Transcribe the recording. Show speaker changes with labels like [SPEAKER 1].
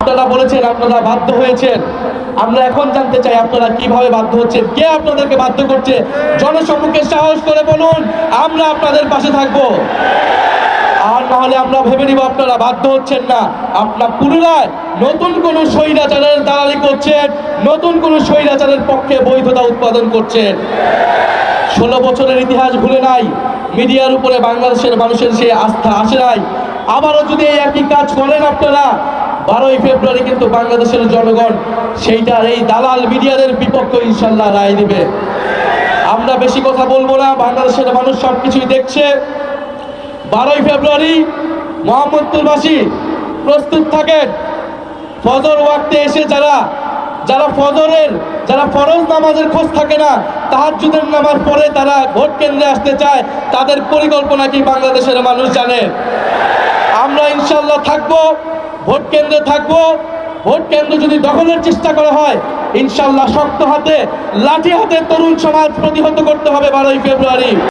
[SPEAKER 1] আপনারা বলেছেন আপনারা বাধ্য হয়েছেন, আমরা এখন জানতে চাই আপনারা কিভাবে বাধ্য হচ্ছেন, কে আপনাদেরকে বাধ্য করছে? জনসম্মুখে সাহস করে বলুন, আমরা আপনাদের পাশে থাকবো। আর নাহলে আমরা ভেবে নিব আপনারা বাধ্য হচ্ছেন না, আপনারা পুনরায় নতুন কোন স্বৈরাচারের দালালি করছেন, নতুন কোন স্বৈরাচারের পক্ষে বৈধতা উৎপাদন করছেন। 16 বছরের ইতিহাস ভুলে নাই, মিডিয়ার উপরে বাংলাদেশের মানুষের সে আস্থা আসে নাই। আবারও যদি এই একই কাজ করেন আপনারা, 12ই ফেব্রুয়ারি কিন্তু বাংলাদেশের জনগণ সেইটার এই দালাল মিডিয়াদের বিপক্ষে ইনশাল্লাহ রায় দিবে। আমরা বেশি কথা বলবো না, বাংলাদেশের মানুষ সবকিছুই দেখছে। 12ই ফেব্রুয়ারি মোহাম্মদপুরবাসী প্রস্তুত থাকেন। ফজর ওয়াক্তে এসে যারা ফরজ নামাজের খোঁজ থাকে না, তাহাজ্জুদের নামাজ পড়ে তারা ভোট কেন্দ্রে আসতে চায়, তাদের পরিকল্পনা কি বাংলাদেশের মানুষ জানে? আমরা ইনশাল্লাহ থাকবো, ভোট কেন্দ্রে থাকবো। ভোট কেন্দ্র যদি দখলের চেষ্টা করা হয়, ইনশাল্লাহ শক্ত হাতে লাঠি হাতে তরুণ সমাজ প্রতিহত করতে হবে 12ই ফেব্রুয়ারি।